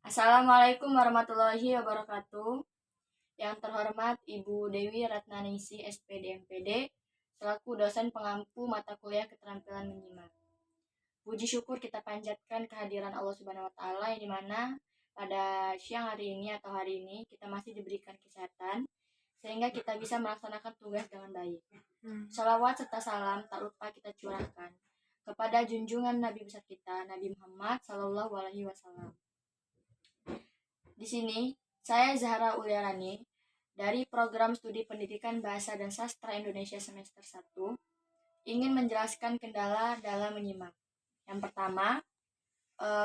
Assalamualaikum warahmatullahi wabarakatuh. Yang terhormat Ibu Dewi Ratnaningsih SPD MPD selaku dosen pengampu mata kuliah keterampilan menyimak. Puji syukur kita panjatkan kehadiran Allah Subhanahu wa taala yang dimana pada siang hari ini atau hari ini kita masih diberikan kesehatan sehingga kita bisa melaksanakan tugas dengan baik. Salawat serta salam tak lupa kita curahkan kepada junjungan Nabi besar kita Nabi Muhammad Sallallahu Alaihi Wasallam. Di sini, saya Zahra Uliarani dari Program Studi Pendidikan Bahasa dan Sastra Indonesia semester 1 ingin menjelaskan kendala dalam menyimak. Yang pertama,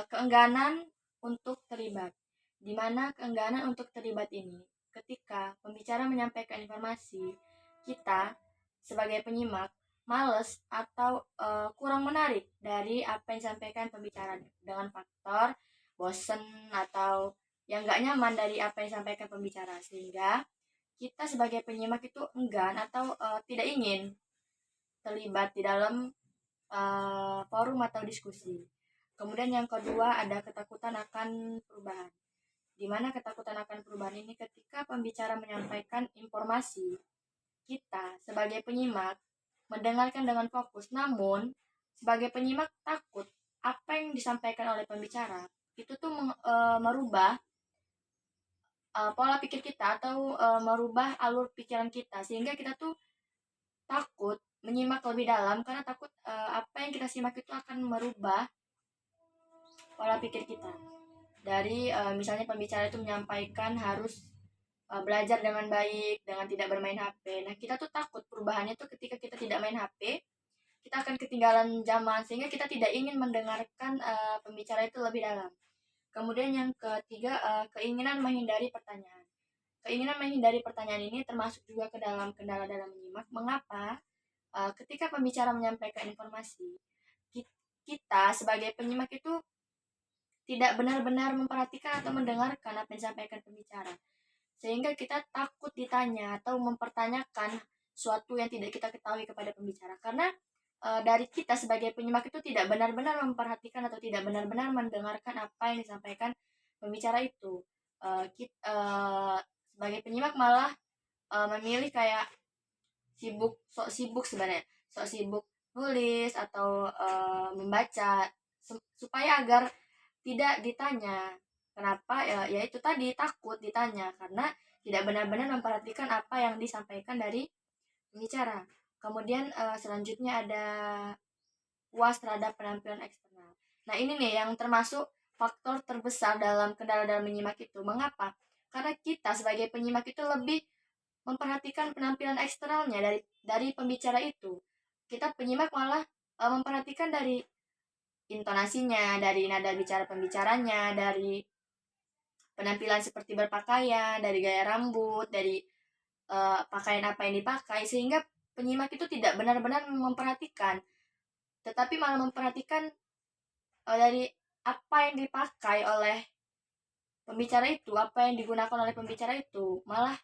keengganan untuk terlibat. Di mana keengganan untuk terlibat ini, ketika pembicara menyampaikan informasi, kita sebagai penyimak males atau kurang menarik dari apa yang disampaikan pembicara dengan faktor bosen atau yang nggak nyaman dari apa yang disampaikan pembicara, sehingga kita sebagai penyimak itu enggan atau tidak ingin terlibat di dalam forum atau diskusi. Kemudian yang kedua ada ketakutan akan perubahan. Di mana ketakutan akan perubahan ini ketika pembicara menyampaikan informasi, kita sebagai penyimak mendengarkan dengan fokus, namun sebagai penyimak takut apa yang disampaikan oleh pembicara itu tuh merubah pola pikir kita atau merubah alur pikiran kita, sehingga kita tuh takut menyimak lebih dalam karena takut apa yang kita simak itu akan merubah pola pikir kita. Dari misalnya pembicara itu menyampaikan harus belajar dengan baik dengan tidak bermain HP. Nah, kita tuh takut perubahannya tuh ketika kita tidak main HP, kita akan ketinggalan zaman sehingga kita tidak ingin mendengarkan pembicara itu lebih dalam. Kemudian yang ketiga, keinginan menghindari pertanyaan. Keinginan menghindari pertanyaan ini termasuk juga ke dalam kendala dalam menyimak. Mengapa? Ketika pembicara menyampaikan informasi, kita sebagai penyimak itu tidak benar-benar memperhatikan atau mendengarkan apa yang disampaikan pembicara. Sehingga kita takut ditanya atau mempertanyakan suatu yang tidak kita ketahui kepada pembicara. Karena dari kita sebagai penyimak itu tidak benar-benar memperhatikan atau tidak benar-benar mendengarkan apa yang disampaikan pembicara itu. Sebagai penyimak malah memilih kayak sok sibuk sebenarnya, sok sibuk nulis atau membaca supaya agar tidak ditanya. Kenapa? Ya itu tadi, takut ditanya karena tidak benar-benar memperhatikan apa yang disampaikan dari pembicara. Kemudian selanjutnya ada puas terhadap penampilan eksternal. Nah, ini nih yang termasuk faktor terbesar dalam kendala dalam menyimak itu. Mengapa? Karena kita sebagai penyimak itu lebih memperhatikan penampilan eksternalnya dari pembicara itu. Kita penyimak malah memperhatikan dari intonasinya, dari nada bicara pembicaranya, dari penampilan seperti berpakaian, dari gaya rambut, dari pakaian apa yang dipakai, sehingga penyimak itu tidak benar-benar memperhatikan, tetapi malah memperhatikan dari apa yang dipakai oleh pembicara itu, apa yang digunakan oleh pembicara itu, malah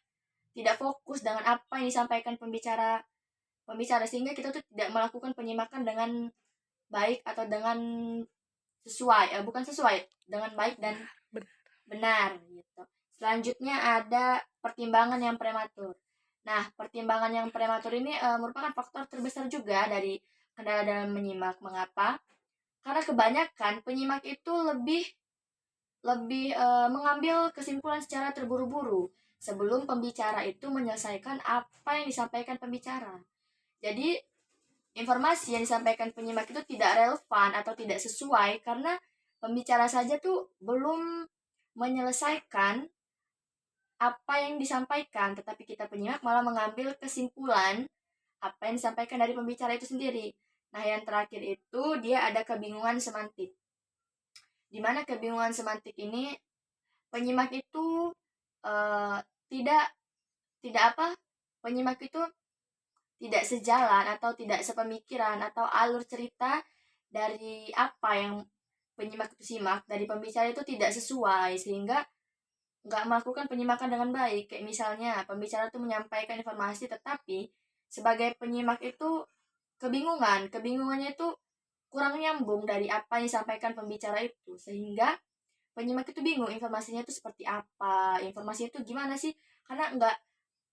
tidak fokus dengan apa yang disampaikan pembicara sehingga kita tuh tidak melakukan penyimakan dengan baik atau dengan sesuai, bukan sesuai, dengan baik dan benar gitu. Selanjutnya ada pertimbangan yang prematur. Nah, pertimbangan yang prematur ini merupakan faktor terbesar juga dari kendala dalam menyimak. Mengapa? Karena kebanyakan penyimak itu lebih lebih mengambil kesimpulan secara terburu-buru sebelum pembicara itu menyelesaikan apa yang disampaikan pembicara. Jadi, informasi yang disampaikan penyimak itu tidak relevan atau tidak sesuai karena pembicara saja tuh belum menyelesaikan apa yang disampaikan, tetapi kita penyimak malah mengambil kesimpulan apa yang disampaikan dari pembicara itu sendiri. Nah, yang terakhir itu dia ada kebingungan semantik. Di mana kebingungan semantik ini penyimak itu tidak tidak apa penyimak itu tidak sejalan atau tidak sepemikiran atau alur cerita dari apa yang penyimak itu simak dari pembicara itu tidak sesuai sehingga nggak melakukan penyimakan dengan baik. Kayak misalnya pembicara itu menyampaikan informasi tetapi sebagai penyimak itu kebingungannya itu kurang nyambung dari apa yang disampaikan pembicara itu, sehingga penyimak itu bingung informasinya itu seperti apa, informasinya itu gimana sih, karena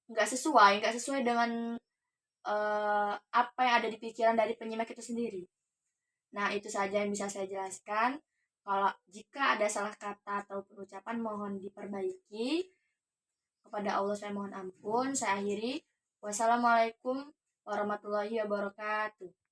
nggak sesuai dengan apa yang ada di pikiran dari penyimak itu sendiri. Nah, itu saja yang bisa saya jelaskan. Kalau jika ada salah kata atau perucapan mohon diperbaiki. Kepada Allah saya mohon ampun. Saya akhiri. Wassalamualaikum warahmatullahi wabarakatuh.